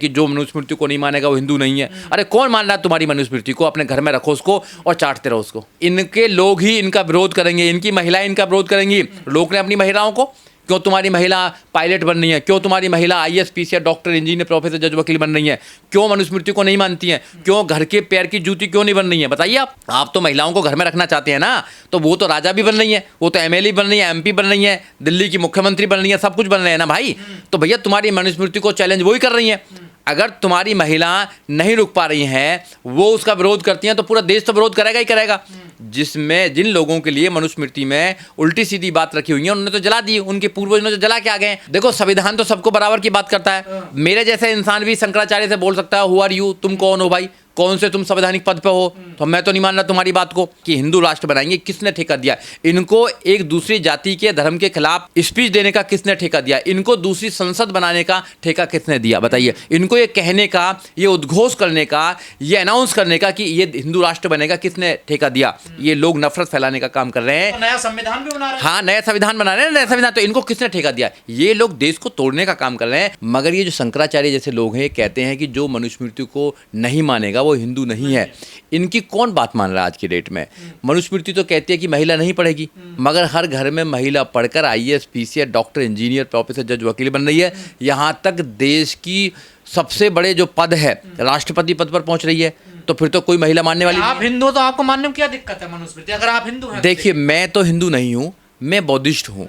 कि जो मनुस्मृति को नहीं मानेगा वो हिंदू नहीं है। अरे कौन मान रहा है तुम्हारी मनुस्मृति को? अपने घर में रखो उसको और चाटते रहो उसको। इनके लोग ही इनका विरोध करेंगे, इनकी महिलाएं इनका विरोध करेंगी। रोक लें अपनी महिलाओं को। क्यों तुम्हारी महिला पायलट बन रही है? क्यों तुम्हारी महिला IAS, PCR, doctor, engineer, professor, जज, वकील बन रही है? क्यों मनुस्मृति को नहीं मानती हैं? क्यों घर के पैर की जूती क्यों नहीं बन रही है? बताइए आप तो महिलाओं को घर में रखना चाहते हैं ना, तो वो तो राजा भी बन रही है, वो तो एमएलए बन रही है, एमपी बन रही है, दिल्ली की मुख्यमंत्री बन रही है, सब कुछ बन रहे हैं ना भाई। तो भैया तुम्हारी मनुस्मृति को चैलेंज वही कर रही है। अगर तुम्हारी महिला नहीं रुक पा रही हैं, वो उसका विरोध करती हैं, तो पूरा देश तो विरोध करेगा ही करेगा। जिन लोगों के लिए मनुस्मृति में उल्टी सीधी बात रखी हुई है उन्होंने तो जला दी, उनके पूर्वज ने तो जला के आ गए। देखो संविधान तो सबको बराबर की बात करता है। मेरे जैसे इंसान भी शंकराचार्य से बोल सकता है हु आर यू, तुम कौन हो भाई, कौन से तुम संवैधानिक पद पे हो? तो मैं तो नहीं मान रहा तुम्हारी बात को कि हिंदू राष्ट्र बनाएंगे। किसने ठेका दिया? इनको एक दूसरी जाति के धर्म के खिलाफ स्पीच देने का किसने ठेका दिया? इनको दूसरी संसद बनाने का ठेका किसने दिया? बताइए। इनको ये कहने का, ये उद्घोष करने का, ये अनाउंस करने का कि ये हिंदू राष्ट्र बनेगा, किसने ठेका दिया? ये लोग नफरत फैलाने का काम कर रहे हैं। तो नया संविधान भी बना रहे हैं। हाँ, नया संविधान बना रहे हैं। नया संविधान तो इनको किसने ठेका दिया? ये लोग देश को तोड़ने का काम कर रहे हैं। मगर ये जो शंकराचार्य जैसे लोग हैं कहते हैं कि जो मनुस्मृति को नहीं मानेगा वो हिंदू नहीं है। इनकी कौन बात मान रहा है आज की डेट में? मनुस्मृति तो कहती है कि महिला नहीं पढ़ेगी, मगर हर घर में महिला पढ़कर IAS, PCR, doctor, engineer, professor, जज, वकील बन रही है। यहाँ तक देश की सबसे बड़े जो पद है राष्ट्रपति पद पर पहुंच रही है। तो फिर तो कोई महिला मानने वाली आप हिंदू हो तो आपको मानने में क्या दिक्कत है मनुस्मृति, अगर आप हिंदू हैं? देखिए मैं तो हिंदू नहीं हूँ, मैं बौद्धिस्ट हूँ,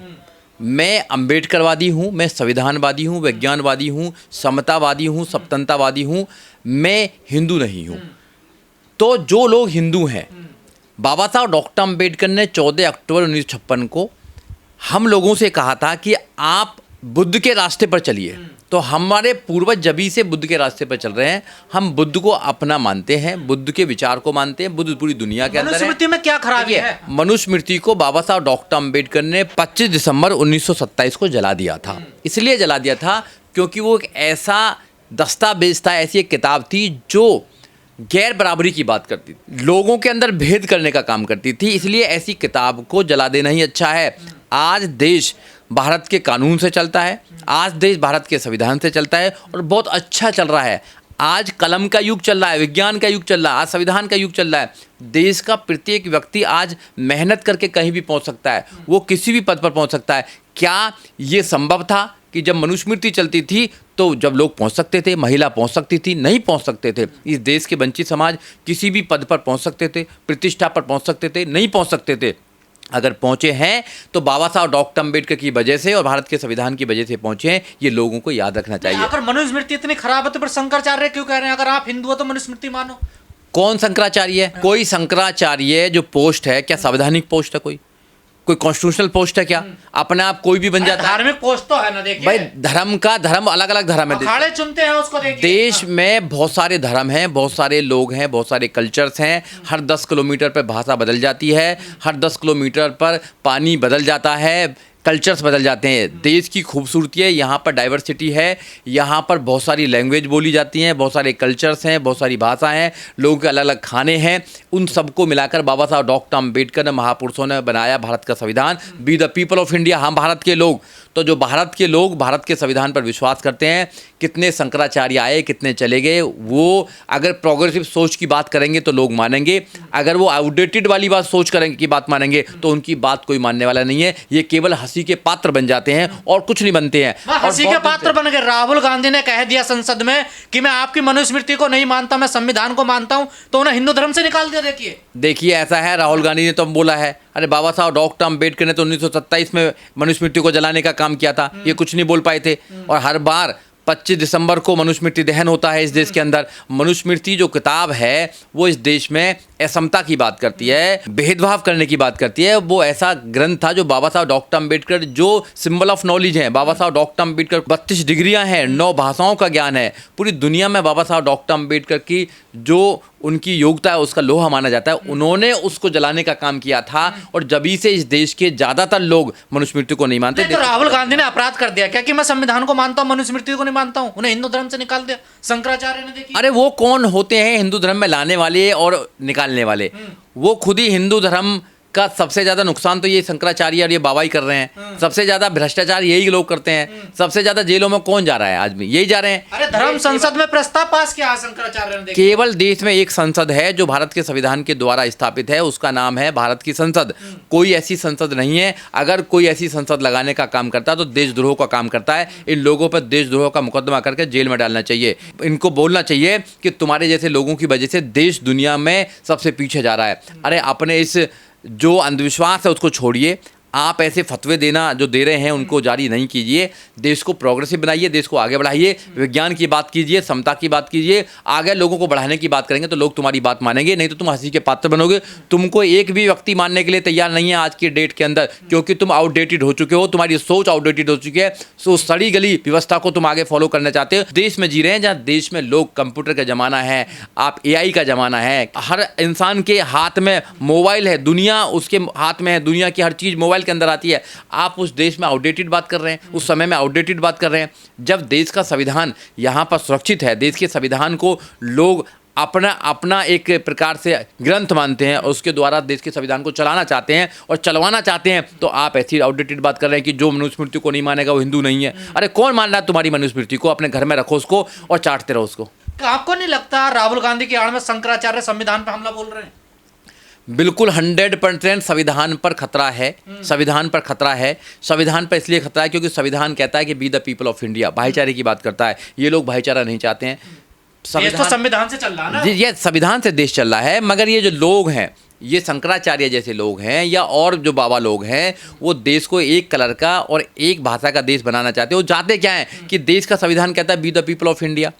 मैं अम्बेडकरवादी हूँ, मैं संविधानवादी हूँ, विज्ञानवादी हूँ, समतावादी हूँ, स्वतंत्रतावादी हूँ। मैं हिंदू नहीं हूँ। तो जो लोग हिंदू हैं, बाबा साहब डॉक्टर अम्बेडकर ने 14 अक्टूबर 1956 को हम लोगों से कहा था कि आप बुद्ध के रास्ते पर चलिए। तो हमारे पूर्वज जभी से बुद्ध के रास्ते पर चल रहे हैं। हम बुद्ध को अपना मानते हैं, बुद्ध के विचार को मानते हैं। बुद्ध पूरी दुनिया के अंदर है। मनुस्मृति में क्या खराबी है? मनुस्मृति को बाबा साहब डॉक्टर अम्बेडकर ने 25 दिसंबर 1927 को जला दिया था। इसलिए जला दिया था क्योंकि वो एक ऐसा दस्तावेज था, ऐसी एक किताब थी जो गैर बराबरी की बात करती थी, लोगों के अंदर भेद करने का काम करती थी। इसलिए ऐसी किताब को जला देना ही अच्छा है। आज देश भारत के कानून से चलता है, आज देश भारत के संविधान से चलता है और बहुत अच्छा चल रहा है। आज कलम का युग चल रहा है, विज्ञान का युग चल रहा है, आज संविधान का युग चल रहा है। देश का प्रत्येक व्यक्ति आज मेहनत करके कहीं भी पहुंच सकता है, वो किसी भी पद पर पहुंच सकता है। क्या ये संभव था कि जब मनुस्मृति चलती थी तो जब लोग पहुंच सकते थे, महिला पहुंच सकती थी? नहीं पहुंच सकते थे। इस देश के वंचित समाज किसी भी पद पर पहुंच सकते थे, प्रतिष्ठा पर पहुंच सकते थे? नहीं पहुंच सकते थे। अगर पहुंचे हैं तो बाबा साहब डॉक्टर अम्बेडकर की वजह से और भारत के संविधान की वजह से पहुंचे हैं। ये लोगों को याद रखना चाहिए। अगर मनुस्मृति इतनी खराब है तो फिर शंकराचार्य क्यों कह रहे हैं अगर आप हिंदू हो तो मनुस्मृति मानो? कौन शंकराचार्य है? कोई शंकराचार्य जो पोस्ट है, क्या संवैधानिक पोस्ट है? कोई कॉन्स्टिट्यूशनल पोस्ट है क्या? अपने आप कोई भी बन जाता है? धार्मिक पोस्ट तो है ना। देखिए भाई धर्म अलग अलग धर्म है। अखाड़े चुनते हैं उसको। देखिए देश में बहुत सारे धर्म हैं, बहुत सारे लोग हैं, बहुत सारे कल्चर्स हैं। हर 10 किलोमीटर पर भाषा बदल जाती है, हर 10 किलोमीटर पर पानी बदल जाता है, कल्चर्स बदल जाते हैं। देश की खूबसूरती है, यहाँ पर डाइवर्सिटी है, यहाँ पर बहुत सारी लैंग्वेज बोली जाती हैं, बहुत सारे कल्चर्स हैं, बहुत सारी भाषाएं हैं, लोगों के अलग अलग खाने हैं। उन सबको मिलाकर बाबा साहब डॉक्टर अम्बेडकर ने, महापुरुषों ने बनाया भारत का संविधान। Be the people of India, हम भारत के लोग। तो जो भारत के लोग भारत के संविधान पर विश्वास करते हैं, कितने शंकराचार्य आए, कितने चले गए, वो अगर प्रोग्रेसिव सोच की बात करेंगे तो लोग मानेंगे। अगर वो आउटडेटेड वाली बात सोच करेंगे की बात मानेंगे तो उनकी बात कोई मानने वाला नहीं है। ये केवल हंसी के पात्र बन जाते हैं और कुछ नहीं बनते हैं। हंसी के पात्र बन गए। राहुल गांधी ने कह दिया संसद में कि मैं आपकी मनुस्मृति को नहीं मानता, मैं संविधान को मानता हूं, तो उन्हें हिंदू धर्म से निकाल दिया। देखिए ऐसा है, राहुल गांधी ने तो बोला है। अरे बाबा साहब डॉक्टर अम्बेडकर ने तो 1927 में मनुस्मृति को जलाने का काम किया था, ये कुछ नहीं बोल पाए थे। और हर बार 25 दिसंबर को मनुस्मृति दहन होता है इस देश के अंदर। मनुस्मृति जो किताब है वो इस देश में असमता की बात करती है, भेदभाव करने की बात करती है। वो ऐसा ग्रंथ था जो बाबा साहब डॉक्टर अम्बेडकर, जो सिंबल ऑफ नॉलेज है, बाबा साहब डॉक्टर अम्बेडकर 32 डिग्रियां हैं, 9 भाषाओं का ज्ञान है। पूरी दुनिया में बाबा साहब डॉक्टर अम्बेडकर की जो उनकी योग्यता है उसका लोहा माना जाता है। उन्होंने उसको जलाने का काम किया था और जभी से इस देश के ज्यादातर लोग मनुस्मृति को नहीं मानते। तो राहुल गांधी ने अपराध कर दिया क्या कि मैं संविधान को मानता हूं, मनुस्मृति को नहीं मानता हूं? उन्हें हिंदू धर्म से निकाल दिया शंकराचार्य ने। देखिए अरे वो कौन होते हैं हिंदू धर्म में लाने वाले और निकालने वाले? वो खुद ही हिंदू धर्म का सबसे ज्यादा नुकसान तो ये शंकराचार्य और ये बाबा ही कर रहे हैं। सबसे ज्यादा भ्रष्टाचार यही लोग करते हैं। सबसे ज्यादा जेलों में कौन जा रहा है? आदमी यही जा रहे हैं। अरे धर्म संसद में प्रस्ताव पास किया शंकराचार्य ने, देखिए। केवल देश में एक संसद है जो भारत के संविधान के द्वारा स्थापित है, उसका नाम है भारत की संसद। कोई ऐसी संसद नहीं है। अगर कोई ऐसी संसद लगाने का काम करता है तो देशद्रोह का काम करता है। इन लोगों पर देशद्रोह का मुकदमा करके जेल में डालना चाहिए। इनको बोलना चाहिए कि तुम्हारे जैसे लोगों की वजह से देश दुनिया में सबसे पीछे जा रहा है। अरे अपने इस जो अंधविश्वास है उसको छोड़िए। आप ऐसे फतवे देना जो दे रहे हैं उनको जारी नहीं कीजिए। देश को प्रोग्रेसिव बनाइए, देश को आगे बढ़ाइए, विज्ञान की बात कीजिए, समता की बात कीजिए। आगे लोगों को बढ़ाने की बात करेंगे तो लोग तुम्हारी बात मानेंगे, नहीं तो तुम हंसी के पात्र बनोगे। तुमको एक भी व्यक्ति मानने के लिए तैयार नहीं है आज की डेट के अंदर, क्योंकि तुम आउटडेटेड हो चुके हो। तुम्हारी सोच आउटडेटेड हो चुकी है। सो सड़ी गली व्यवस्था को तुम आगे फॉलो करना चाहते हो। देश में जी रहे हैं जहाँ देश में लोग कंप्यूटर का ज़माना है, आप AI का ज़माना है। हर इंसान के हाथ में मोबाइल है, दुनिया उसके हाथ में है, दुनिया की हर चीज़ मोबाइल के अंदर आती है। आप उस देश में आउटडेटेड बात कर रहे हैं, उस समय में आउटडेटेड बात कर रहे हैं। जब देश का संविधान यहाँ पर सुरक्षित है, देश के संविधान को लोग अपना अपना एक प्रकार से ग्रंथ मानते हैं और उसके द्वारा देश के संविधान को चलाना चाहते हैं और चलवाना चाहते हैं, तो आप ऐसी आउटडेटेड बात कर रहे हैं कि जो मनुस्मृति को नहीं मानेगा वो हिंदू नहीं है। अरे कौन मान रहा है तुम्हारी मनुस्मृति को? अपने घर में रखो उसको और चाटते रहो उसको। आपको नहीं लगता राहुल गांधी की आड़ में शंकराचार्य संविधान पे हमला बोल रहे हैं? बिल्कुल 100% संविधान पर खतरा है। संविधान पर खतरा है। संविधान पर इसलिए खतरा है क्योंकि संविधान कहता है कि be the people of India, भाईचारे की बात करता है। ये लोग भाईचारा नहीं चाहते हैं। देश तो संविधान से चल रहा है ना? ये संविधान से देश चल रहा है, मगर ये जो लोग हैं, ये शंकराचार्य जैसे लोग हैं या और जो बाबा लोग हैं, वो देश को एक कलर का और एक भाषा का देश बनाना चाहते हैं। वो चाहते क्या है कि देश का संविधान कहता है be the people of India.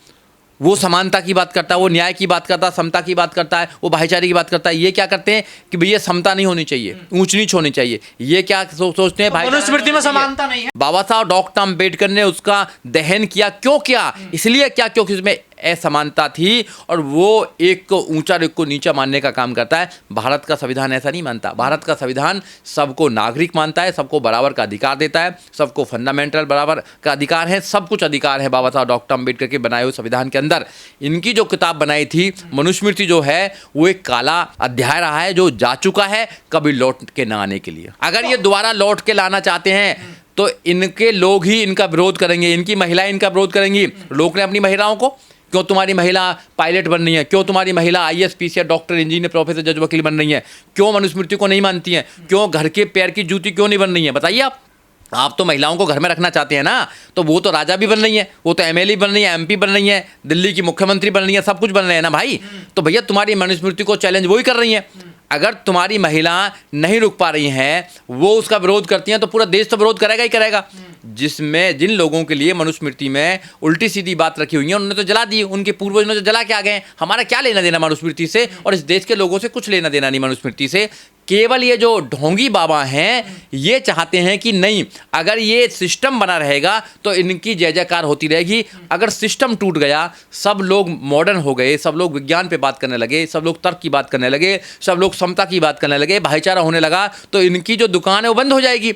वो समानता की बात करता है, वो न्याय की बात करता है, समता की बात करता है, वो भाईचारे की बात करता है। ये क्या करते हैं कि भैया समता नहीं होनी चाहिए, ऊंच नीच होनी चाहिए। ये क्या सोचते हैं? मनुस्मृति में समानता नहीं है। बाबा साहब डॉक्टर अम्बेडकर ने उसका दहन किया। क्यों किया? इसलिए क्या? क्योंकि उसमें असमानता थी और वो एक को ऊंचा और एक को नीचा मानने का काम करता है। भारत का संविधान ऐसा नहीं मानता। भारत का संविधान सबको नागरिक मानता है, सबको बराबर का अधिकार देता है, सबको फंडामेंटल बराबर का अधिकार है, सब कुछ अधिकार है बाबा साहब डॉक्टर अम्बेडकर के बनाए हुए संविधान के अंदर। इनकी जो किताब बनाई थी मनुस्मृति जो है, वो एक काला अध्याय रहा है जो जा चुका है, कभी लौट के ना आने के लिए। अगर ये दोबारा लौट के लाना चाहते हैं तो इनके लोग ही इनका विरोध करेंगे, इनकी महिलाएं इनका विरोध करेंगी। लोग ने अपनी महिलाओं को, क्यों तुम्हारी महिला पायलट बन रही है, क्यों तुम्हारी महिला IAS PCS doctor engineer professor जज वकील बन रही है, क्यों मनुस्मृति को नहीं मानती हैं, क्यों घर के पैर की जूती क्यों नहीं बन रही है? बताइए आप तो महिलाओं को घर में रखना चाहते हैं ना, तो वो तो राजा भी बन रही है, वो तो MLA बन रही है, MP बन रही है, दिल्ली की मुख्यमंत्री बन रही है, सब कुछ बन रहे हैं ना भाई। तो भैया तुम्हारी मनुस्मृति को चैलेंज वही कर रही है। अगर तुम्हारी महिला नहीं रुक पा रही हैं, वो उसका विरोध करती हैं, तो पूरा देश तो विरोध करेगा ही करेगा। जिन लोगों के लिए मनुस्मृति में उल्टी सीधी बात रखी हुई है उन्होंने तो जला दी, उनके पूर्वज ने तो जला के आ गए। हमारा क्या लेना देना मनुस्मृति से? और इस देश के लोगों से कुछ लेना देना नहीं मनुस्मृति से। केवल ये जो ढोंगी बाबा हैं ये चाहते हैं कि नहीं, अगर ये सिस्टम बना रहेगा तो इनकी जय जयकार होती रहेगी। अगर सिस्टम टूट गया, सब लोग मॉडर्न हो गए, सब लोग विज्ञान पे बात करने लगे, सब लोग तर्क की बात करने लगे, सब लोग समता की बात करने लगे, भाईचारा होने लगा, तो इनकी जो दुकान है वो बंद हो जाएगी।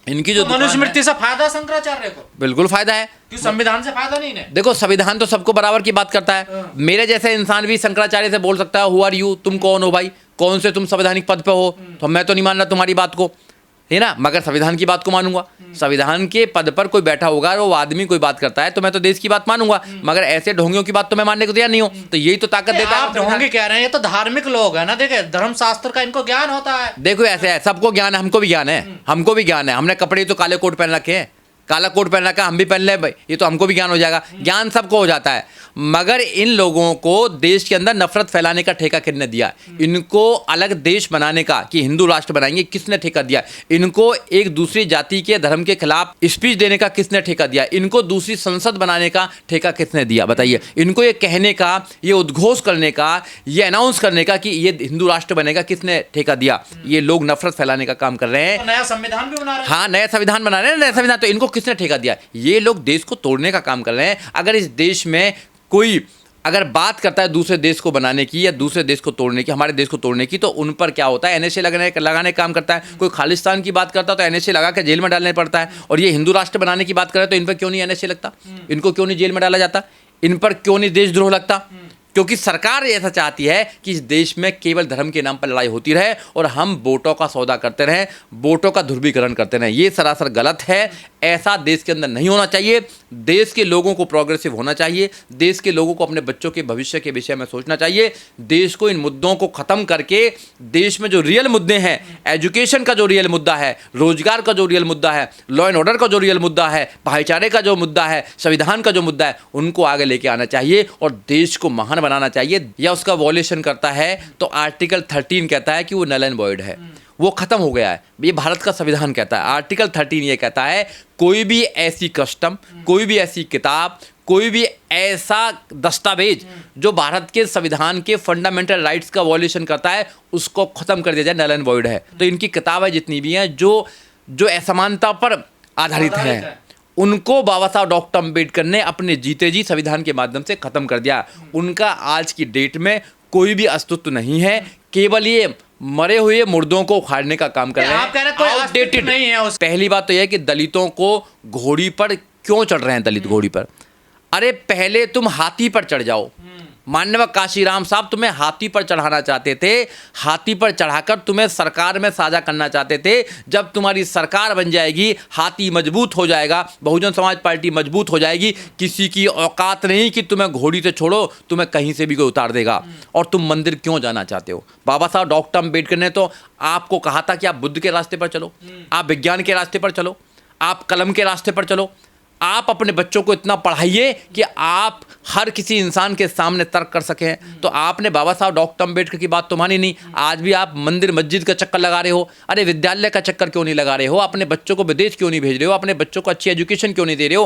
इनकी जो मनुस्मृति से फायदा शंकराचार्य को? बिल्कुल फायदा है। क्यों संविधान से फायदा नहीं है? देखो संविधान तो सबको बराबर की बात करता है। मेरे जैसे इंसान भी शंकराचार्य से बोल सकता है हु आर यू, तुम कौन हो भाई, कौन से तुम संवैधानिक पद पे हो? तो मैं तो नहीं मान रहा तुम्हारी बात को, है ना, मगर संविधान की बात को मानूंगा। संविधान के पद पर कोई बैठा होगा और वो आदमी कोई बात करता है तो मैं तो देश की बात मानूंगा, मगर ऐसे ढोंगियों की बात तो मैं मानने को तैयार नहीं हूं। तो यही तो ताकत देता है। आप ढोंगी कह रहे हैं, ये तो धार्मिक लोग है ना, देखे धर्मशास्त्र का इनको ज्ञान होता है। देखो ऐसे है, सबको ज्ञान है, हमको भी ज्ञान है, हमको भी ज्ञान है। हमने कपड़े तो काले कोट पहन रखे हैं, काला कोट पहन रखा, हम भी पहन ले भाई, ये तो हमको भी ज्ञान हो जाएगा। ज्ञान सबको हो जाता है, मगर इन लोगों को देश के अंदर नफरत फैलाने का ठेका किसने दिया? इनको अलग देश बनाने का कि हिंदू राष्ट्र बनाएंगे, किसने ठेका दिया? इनको एक दूसरी जाति के धर्म के खिलाफ स्पीच देने का किसने ठेका दिया? इनको दूसरी संसद बनाने का ठेका किसने दिया? बताइए। इनको ये कहने का, ये उद्घोष करने का, ये अनाउंस करने का कि ये हिंदू राष्ट्र बनेगा, किसने ठेका दिया? ये लोग नफरत फैलाने का काम कर रहे हैं। तो नया संविधान भी बना रहे हैं। हाँ, नया संविधान बना रहे हैं, नया संविधान। तो इनको किसने ठेका दिया? ये लोग देश को तोड़ने का काम कर रहे हैं। अगर इस देश में कोई अगर बात करता है दूसरे देश को बनाने की या दूसरे देश को तोड़ने की, हमारे देश को तोड़ने की, तो उन पर क्या होता है? NSA लगाने का काम करता है। कोई खालिस्तान की बात करता है तो NSA लगा के जेल में डालने पड़ता है। और ये हिंदू राष्ट्र बनाने की बात करे तो इन पर क्यों नहीं NSA लगता? इनको क्यों नहीं जेल में डाला जाता? इन पर क्यों नहीं देशद्रोह लगता? क्योंकि सरकार ऐसा चाहती है कि इस देश में केवल धर्म के नाम पर लड़ाई होती रहे और हम वोटों का सौदा करते रहें, वोटों का ध्रुवीकरण करते रहें। ये सरासर गलत है। ऐसा देश के अंदर नहीं होना चाहिए। देश के लोगों को प्रोग्रेसिव होना चाहिए। देश के लोगों को अपने बच्चों के भविष्य के विषय में सोचना चाहिए। देश को इन मुद्दों को ख़त्म करके देश में जो रियल मुद्दे हैं, एजुकेशन का जो रियल मुद्दा है, रोजगार का जो रियल मुद्दा है, लॉ एंड ऑर्डर का जो रियल मुद्दा है, भाईचारे का जो मुद्दा है, संविधान का जो मुद्दा है, उनको आगे लेके आना चाहिए और देश को महान बनाना चाहिए। या उसका वॉल्यूशन करता है तो आर्टिकल 13 कहता है कि वो नल एंड वॉइड है, वो खत्म हो गया है। ये भारत का संविधान कहता है। आर्टिकल 13 ये कहता है कोई भी ऐसी कस्टम, कोई भी ऐसी किताब, कोई भी ऐसा दस्तावेज जो भारत के संविधान के फंडामेंटल राइट्स का वॉल्यूशन करता है, उसको खत्म कर दिया जाए, नल एंड वॉइड है। तो इनकी किताबें जितनी भी हैं जो असमानता पर आधारित है, उनको बाबा साहब डॉक्टर अम्बेडकर ने अपने जीते जी संविधान के माध्यम से खत्म कर दिया। उनका आज की डेट में कोई भी अस्तित्व नहीं है। केवल ये मरे हुए मुर्दों को उखाड़ने का काम कर रहे हैं। आप कह रहे हैं कोई अस्तित्व नहीं है उस... पहली बात तो यह है कि दलितों को घोड़ी पर क्यों चढ़ रहे हैं दलित घोड़ी पर? अरे पहले तुम हाथी पर चढ़ जाओ। माननीय काशीराम साहब तुम्हें हाथी पर चढ़ाना चाहते थे, हाथी पर चढ़ाकर तुम्हें सरकार में साझा करना चाहते थे। जब तुम्हारी सरकार बन जाएगी, हाथी मजबूत हो जाएगा, बहुजन समाज पार्टी मजबूत हो जाएगी, किसी की औकात नहीं कि तुम्हें घोड़ी से छोड़ो, तुम्हें कहीं से भी कोई उतार देगा। और तुम मंदिर क्यों जाना चाहते हो? बाबा साहब डॉक्टर अम्बेडकर ने तो आपको कहा था कि आप बुद्ध के रास्ते पर चलो, आप विज्ञान के रास्ते पर चलो, आप कलम के रास्ते पर चलो, आप अपने बच्चों को इतना पढ़ाइए कि आप हर किसी इंसान के सामने तर्क कर सकें। तो आपने बाबा साहब डॉक्टर अम्बेडकर की बात तो मानी नहीं। आज भी आप मंदिर मस्जिद का चक्कर लगा रहे हो। अरे विद्यालय का चक्कर क्यों नहीं लगा रहे हो? अपने बच्चों को विदेश क्यों नहीं भेज रहे हो? अपने बच्चों को अच्छी एजुकेशन क्यों नहीं दे रहे हो?